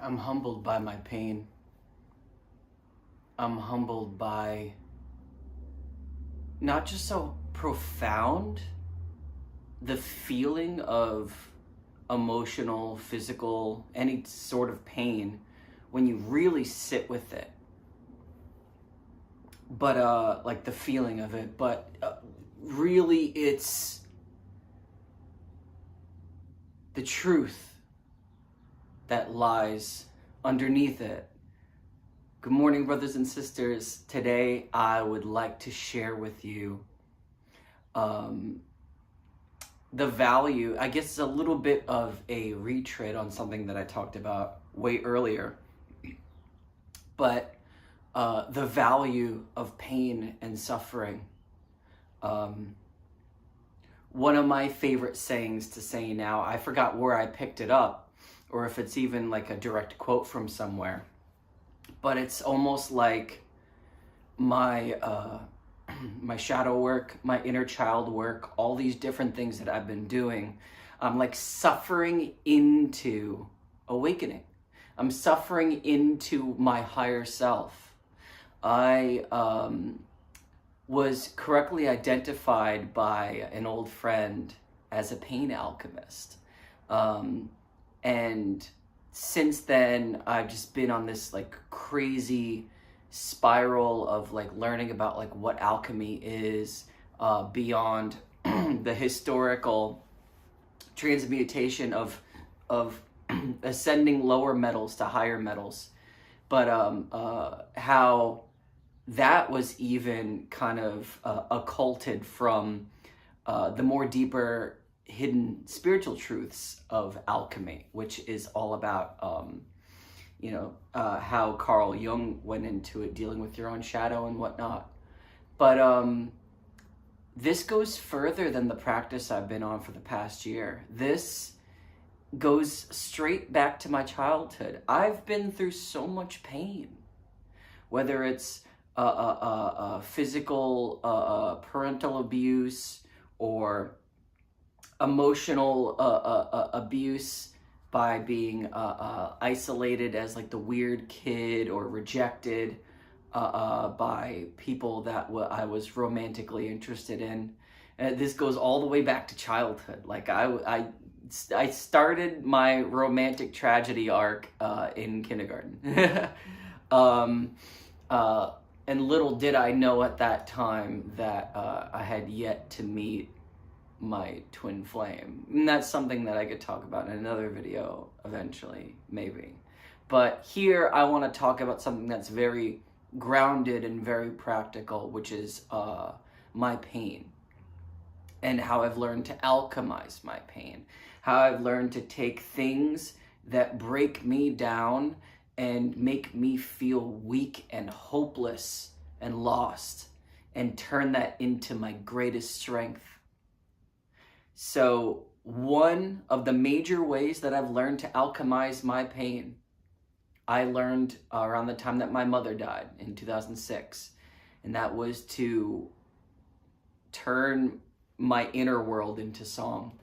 I'm humbled by my pain. I'm humbled by not just so profound, the feeling of emotional, physical, any sort of pain when you really sit with it. But like the feeling of it, but really it's the truth that lies underneath it. Good morning, brothers and sisters. Today I would like to share with you the value, I guess it's a little bit of a retread on something that I talked about way earlier, but the value of pain and suffering. One of my favorite sayings to say now, I forgot where I picked it up, or if it's even like a direct quote from somewhere, but it's almost like my my shadow work, my inner child work, all these different things that I've been doing, I'm like suffering into awakening. I'm suffering into my higher self. I was correctly identified by an old friend as a pain alchemist. And since then, I've just been on this like crazy spiral of like learning about like what alchemy is beyond the historical transmutation of ascending lower metals to higher metals, but how that was even kind of occulted from the more deeper hidden spiritual truths of alchemy, which is all about how Carl Jung went into it, dealing with your own shadow and whatnot. But this goes further than the practice I've been on for the past year. This goes straight back to my childhood. I've been through so much pain, whether it's physical parental abuse or emotional abuse by being isolated as like the weird kid or rejected by people that I was romantically interested in. This goes all the way back to childhood. Like I started my romantic tragedy arc in kindergarten. And little did I know at that time that I had yet to meet my twin flame. And that's something that I could talk about in another video eventually, maybe. But here I want to talk about something that's very grounded and very practical, which is my pain, and how I've learned to alchemize my pain, how I've learned to take things that break me down and make me feel weak and hopeless and lost, and turn that into my greatest strength. So one of the major ways that I've learned to alchemize my pain, I learned around the time that my mother died in 2006. And that was to turn my inner world into song.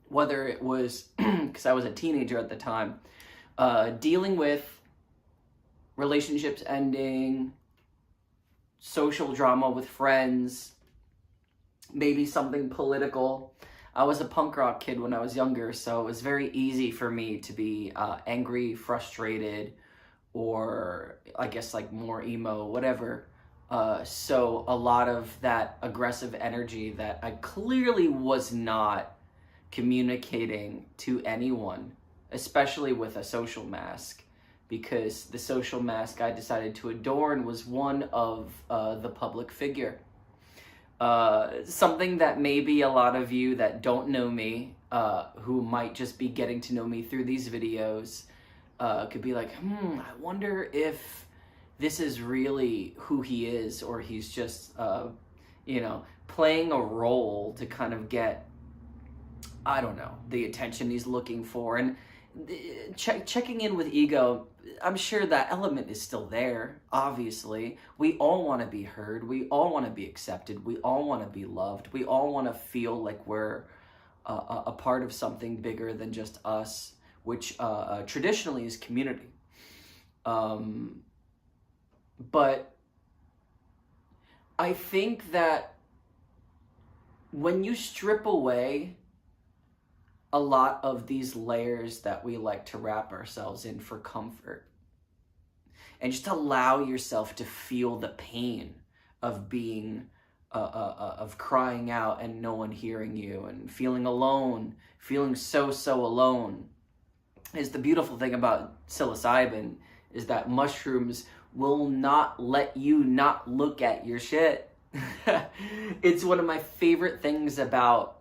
Whether it was, because I was a teenager at the time, dealing with relationships ending, social drama with friends, maybe something political. I was a punk rock kid when I was younger, so it was very easy for me to be angry, frustrated, or I guess like more emo, whatever. So a lot of that aggressive energy that I clearly was not communicating to anyone, especially with a social mask, because the social mask I decided to adorn was one of the public figure. Something that maybe a lot of you that don't know me, who might just be getting to know me through these videos, could be like, I wonder if this is really who he is, or he's just, playing a role to kind of get, I don't know, the attention he's looking for. And checking in with ego, I'm sure that element is still there, obviously. We all want to be heard. We all want to be accepted. We all want to be loved. We all want to feel like we're a part of something bigger than just us. which traditionally is community. But I think that when you strip away a lot of these layers that we like to wrap ourselves in for comfort, and just allow yourself to feel the pain of being, of crying out and no one hearing you, and feeling alone, feeling so alone, is the beautiful thing about psilocybin, is that mushrooms will not let you not look at your shit. It's one of my favorite things about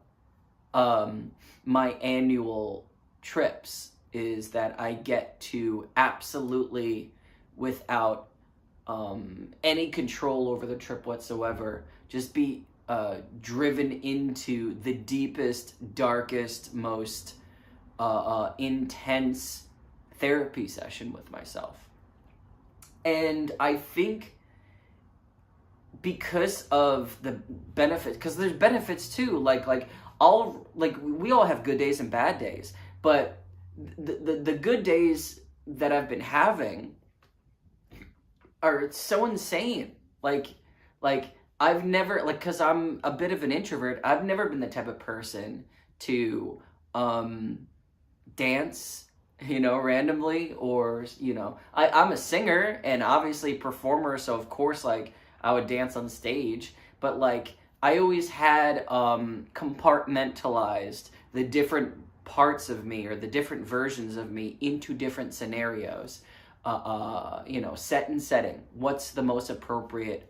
my annual trips, is that I get to absolutely, without any control over the trip whatsoever, just be driven into the deepest, darkest, most intense therapy session with myself. And I think because of the benefits, because there's benefits too, like we all have good days and bad days, but the good days that I've been having are so insane. Like I've never, like, because I'm a bit of an introvert, I've never been the type of person to dance, randomly, or, I'm a singer and obviously performer, so of course, like, I would dance on stage, but, like, I always had compartmentalized the different parts of me, or the different versions of me, into different scenarios. Set and setting. What's the most appropriate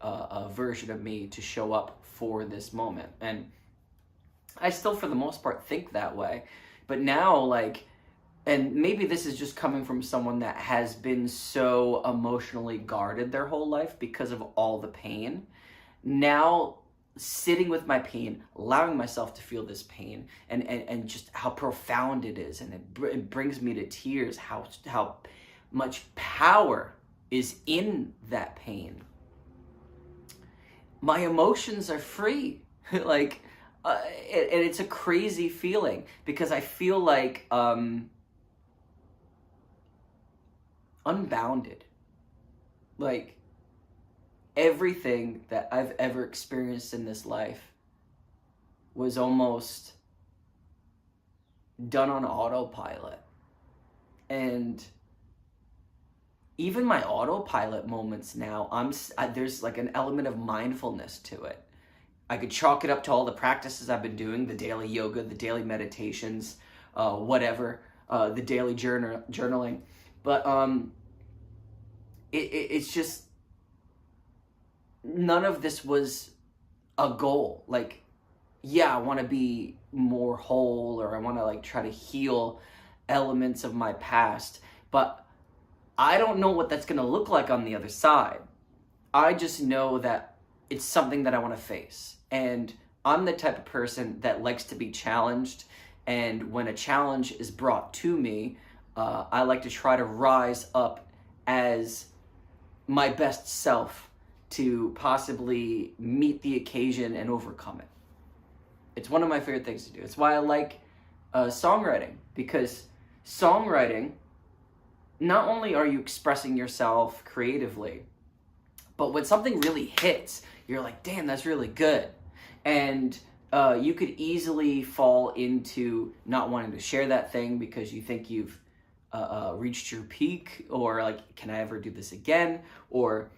version of me to show up for this moment? And I still, for the most part, think that way. But now, like, and maybe this is just coming from someone that has been so emotionally guarded their whole life because of all the pain. Now, sitting with my pain, allowing myself to feel this pain, and just how profound it is, and it brings me to tears, how much power is in that pain. My emotions are free. And it's a crazy feeling, because I feel like unbounded. Like, everything that I've ever experienced in this life was almost done on autopilot. And even my autopilot moments now, there's like an element of mindfulness to it. I could chalk it up to all the practices I've been doing, the daily yoga, the daily meditations, the daily journaling. But it's just, none of this was a goal. Like, yeah, I want to be more whole, or I want to, like, try to heal elements of my past, but I don't know what that's going to look like on the other side. I just know that it's something that I want to face. And I'm the type of person that likes to be challenged. And when a challenge is brought to me, I like to try to rise up as my best self to possibly meet the occasion and overcome it. It's one of my favorite things to do. It's why I like songwriting, because songwriting, not only are you expressing yourself creatively, but when something really hits, you're like, damn, that's really good. And you could easily fall into not wanting to share that thing because you think you've reached your peak, or like, can I ever do this again? Or,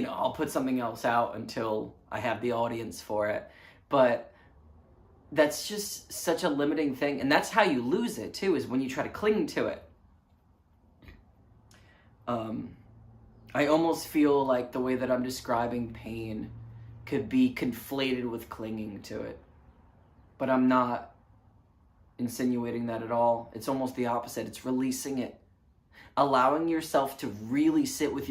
I'll put something else out until I have the audience for it. But that's just such a limiting thing. And that's how you lose it too, is when you try to cling to it. I almost feel like the way that I'm describing pain could be conflated with clinging to it. But I'm not insinuating that at all. It's almost the opposite. It's releasing it. Allowing yourself to really sit with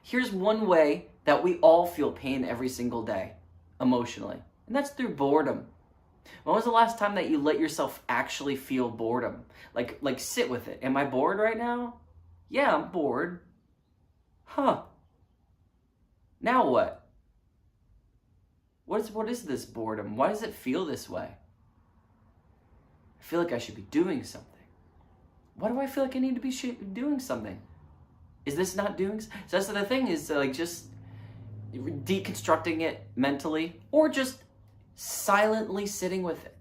Here's one way that we all feel pain every single day, emotionally. And that's through boredom. When was the last time that you let yourself actually feel boredom? Like sit with it. Am I bored right now? Yeah, I'm bored. Huh. Now what? What is this boredom? Why does it feel this way? I feel like I should be doing something. why do I feel like I need to be doing something? Is this not doing? So that's the thing, is like just deconstructing it mentally, or just silently sitting with it,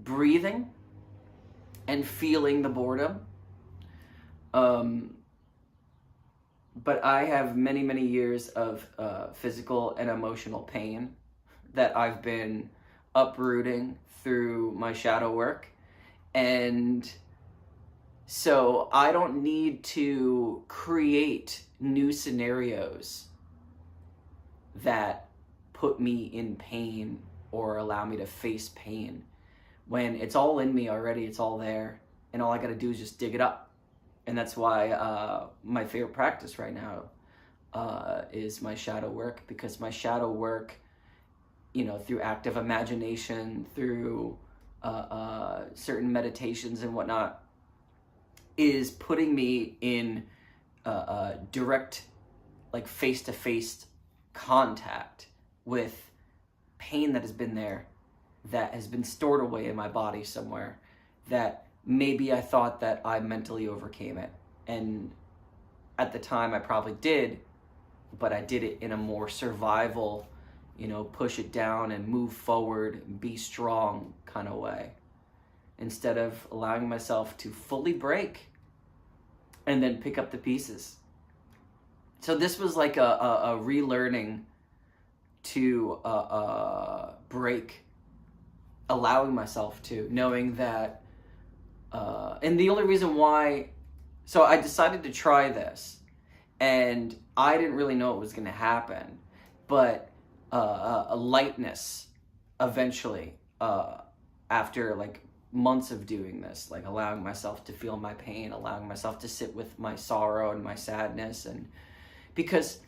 breathing and feeling the boredom. But I have many, many years of physical and emotional pain that I've been uprooting through my shadow work. And so I don't need to create new scenarios that put me in pain or allow me to face pain. When it's all in me already, it's all there, and all I gotta do is just dig it up. And that's why my favorite practice right now is my shadow work, because my shadow work, you know, through active imagination, through certain meditations and whatnot, is putting me in direct, like face-to-face contact with pain that has been there, that has been stored away in my body somewhere, that maybe I thought that I mentally overcame it. And at the time I probably did, but I did it in a more survival, you know, push it down and move forward, be strong kind of way, instead of allowing myself to fully break and then pick up the pieces. So this was like a relearning to break, allowing myself to, knowing that, and the only reason why, so I decided to try this, and I didn't really know it was going to happen, but a lightness eventually, after like months of doing this, like allowing myself to feel my pain, allowing myself to sit with my sorrow and my sadness. And because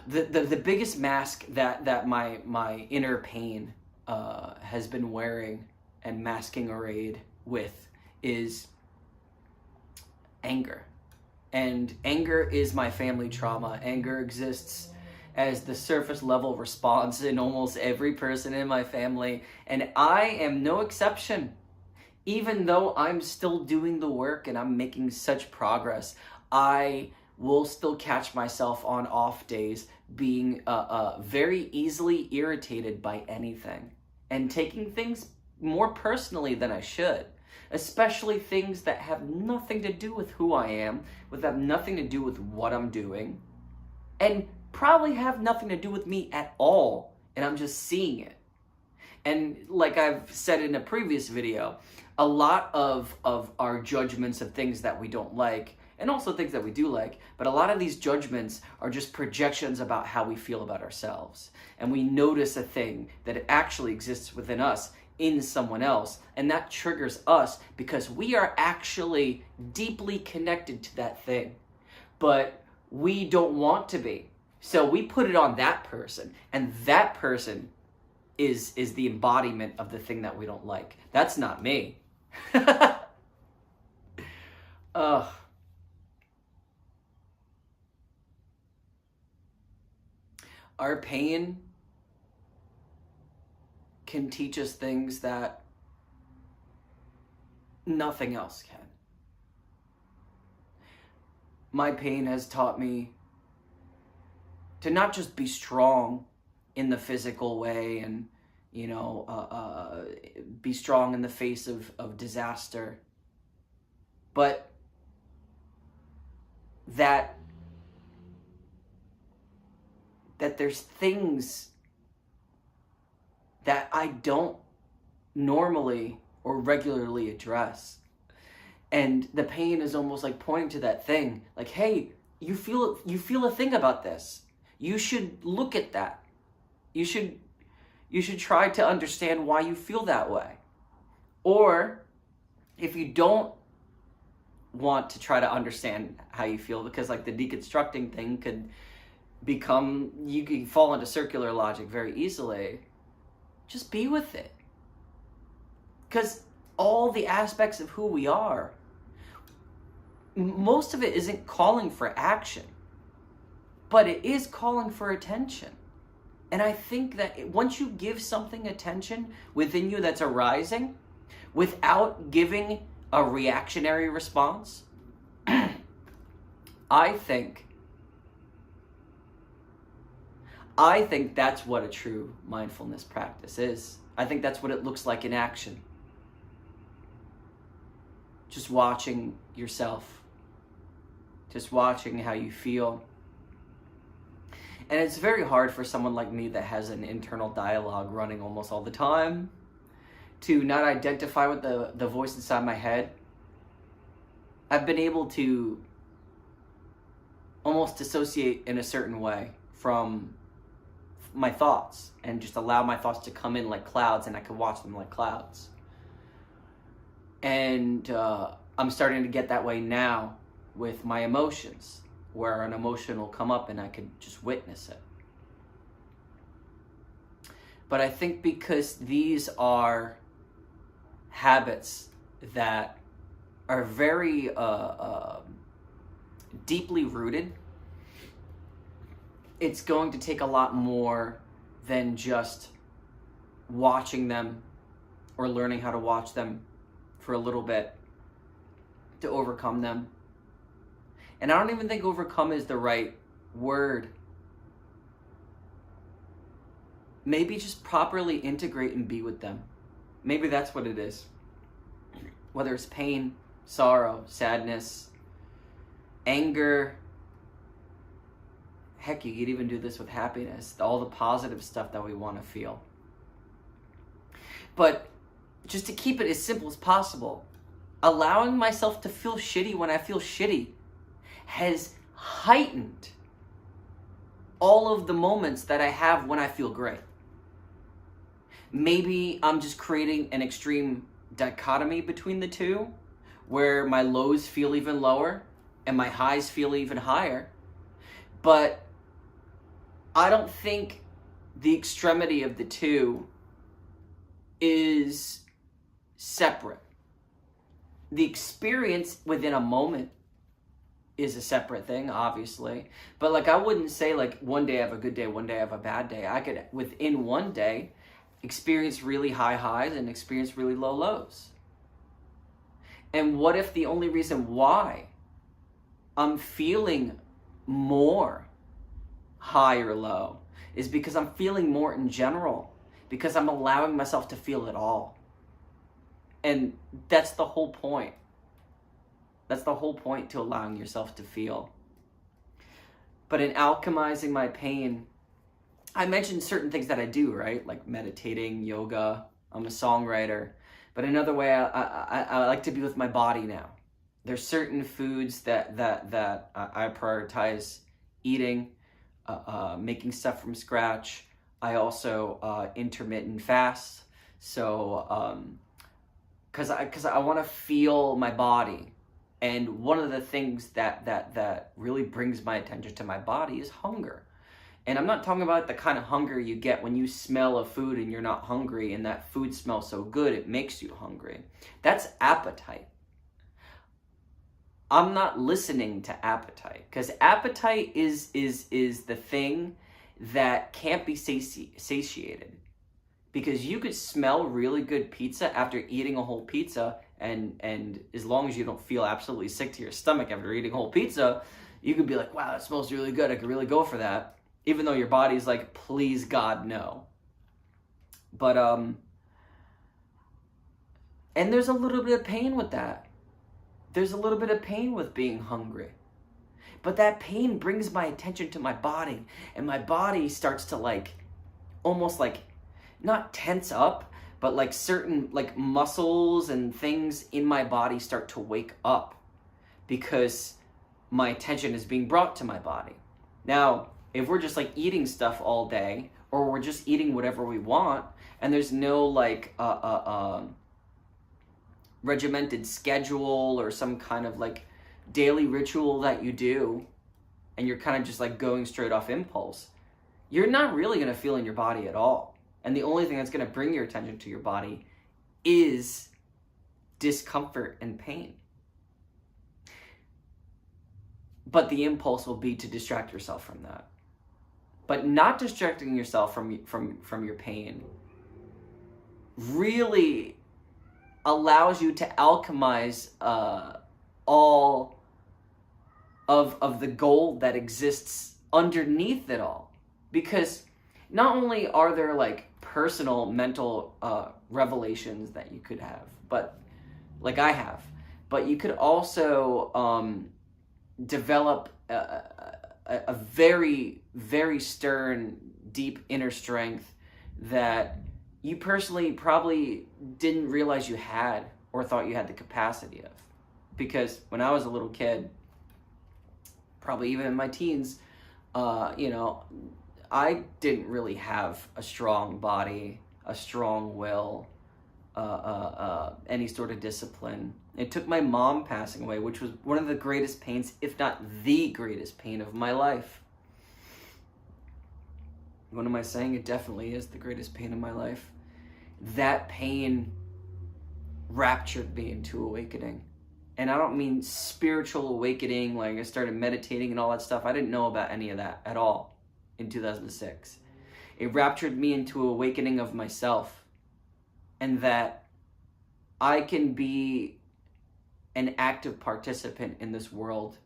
the biggest mask that my inner pain has been wearing and masking arrayed with is anger. And anger is my family trauma. Anger exists as the surface level response in almost every person in my family, and I am no exception. Even though I'm still doing the work and I'm making such progress, I will still catch myself on off days being very easily irritated by anything and taking things more personally than I should, especially things that have nothing to do with who I am, that have nothing to do with what I'm doing, and probably have nothing to do with me at all, and I'm just seeing it. And like I've said in a previous video, a lot of our judgments of things that we don't like, and also things that we do like, but a lot of these judgments are just projections about how we feel about ourselves. And we notice a thing that it actually exists within us in someone else, and that triggers us because we are actually deeply connected to that thing, but we don't want to be. So we put it on that person, and that person is the embodiment of the thing that we don't like. That's not me. Ugh. Our pain can teach us things that nothing else can. My pain has taught me to not just be strong in the physical way and, you know, be strong in the face of disaster, but that there's things that I don't normally or regularly address. And the pain is almost like pointing to that thing, like, hey, you feel a thing about this. You should look at that. You should try to understand why you feel that way. Or if you don't want to try to understand how you feel, because like the deconstructing thing could become, you can fall into circular logic very easily, just be with it. Because all the aspects of who we are, most of it isn't calling for action, but it is calling for attention. And I think that once you give something attention within you that's arising, without giving a reactionary response. I think that's what a true mindfulness practice is. I think that's what it looks like in action. Just watching yourself. Just watching how you feel. And it's very hard for someone like me that has an internal dialogue running almost all the time to not identify with the voice inside my head. I've been able to almost dissociate in a certain way from my thoughts and just allow my thoughts to come in like clouds, and I can watch them like clouds. And I'm starting to get that way now with my emotions, where an emotion will come up and I can just witness it. But I think because these are habits that are very deeply rooted, it's going to take a lot more than just watching them or learning how to watch them for a little bit to overcome them. And I don't even think overcome is the right word. Maybe just properly integrate and be with them. Maybe that's what it is. Whether it's pain, sorrow, sadness, anger. Heck, you could even do this with happiness. All the positive stuff that we want to feel. But just to keep it as simple as possible, allowing myself to feel shitty when I feel shitty has heightened all of the moments that I have when I feel great. Maybe I'm just creating an extreme dichotomy between the two, where my lows feel even lower and my highs feel even higher. But I don't think the extremity of the two is separate. The experience within a moment is a separate thing, obviously. But like, I wouldn't say like one day I have a good day, one day I have a bad day. I could, within one day, experience really high highs and experience really low lows. And what if the only reason why I'm feeling more high or low is because I'm feeling more in general, because I'm allowing myself to feel it all. And that's the whole point. That's the whole point, to allowing yourself to feel. But in alchemizing my pain, I mentioned certain things that I do, right? Like meditating, yoga, I'm a songwriter. But another way, I like to be with my body now. There's certain foods that I prioritize eating, making stuff from scratch. I also intermittent fast. So, because I want to feel my body. And one of the things that really brings my attention to my body is hunger. And I'm not talking about the kind of hunger you get when you smell a food and you're not hungry and that food smells so good it makes you hungry. That's appetite. I'm not listening to appetite, because appetite is the thing that can't be satiated. Because you could smell really good pizza after eating a whole pizza, and as long as you don't feel absolutely sick to your stomach after eating a whole pizza, you could be like, wow, that smells really good, I could really go for that. Even though your body's like, please God, no. But, and there's a little bit of pain with that. There's a little bit of pain with being hungry. But that pain brings my attention to my body, and my body starts to like, almost like, not tense up, but like certain like muscles and things in my body start to wake up because my attention is being brought to my body. Now, if we're just like eating stuff all day, or we're just eating whatever we want, and there's no like regimented schedule or some kind of like daily ritual that you do, and you're kind of just like going straight off impulse, you're not really going to feel in your body at all. And the only thing that's going to bring your attention to your body is discomfort and pain. But the impulse will be to distract yourself from that. But not distracting yourself from your pain really allows you to alchemize all of the gold that exists underneath it all. Because not only are there like personal mental revelations that you could have, but like I have, but you could also develop a very, very stern, deep inner strength that you personally probably didn't realize you had or thought you had the capacity of. Because when I was a little kid, probably even in my teens, I didn't really have a strong body, a strong will, any sort of discipline. It took my mom passing away, which was one of the greatest pains, if not the greatest pain of my life. What am I saying? It definitely is the greatest pain of my life. That pain raptured me into awakening. And I don't mean spiritual awakening, like I started meditating and all that stuff. I didn't know about any of that at all in 2006. It raptured me into awakening of myself, and that I can be an active participant in this world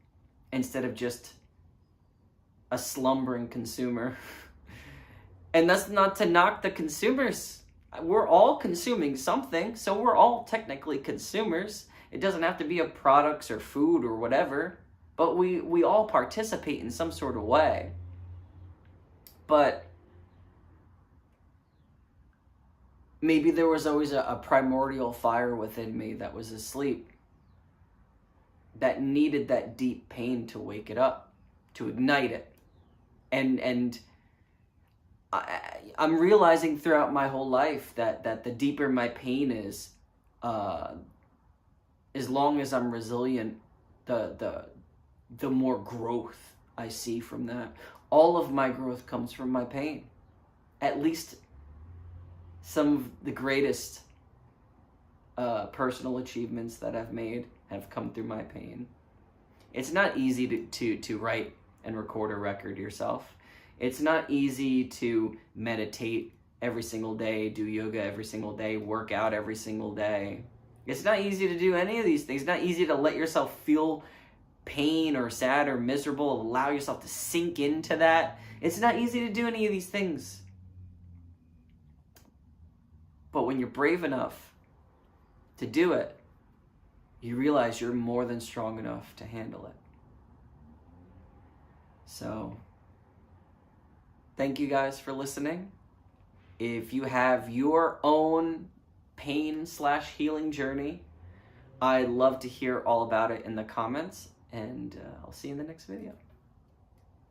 instead of just a slumbering consumer. And that's not to knock the consumers. We're all consuming something, so we're all technically consumers. It doesn't have to be of products or food or whatever, but we all participate in some sort of way. But maybe there was always a primordial fire within me that was asleep, that needed that deep pain to wake it up, to ignite it. And I'm realizing throughout my whole life that the deeper my pain is, as long as I'm resilient, the more growth I see from that. All of my growth comes from my pain. At least some of the greatest personal achievements that I've made have come through my pain. It's not easy to write and record a record yourself. It's not easy to meditate every single day, do yoga every single day, work out every single day. It's not easy to do any of these things. It's not easy to let yourself feel pain or sad or miserable, allow yourself to sink into that. It's not easy to do any of these things. But when you're brave enough to do it, you realize you're more than strong enough to handle it. So, thank you guys for listening. If you have your own pain/healing journey, I'd love to hear all about it in the comments, and I'll see you in the next video.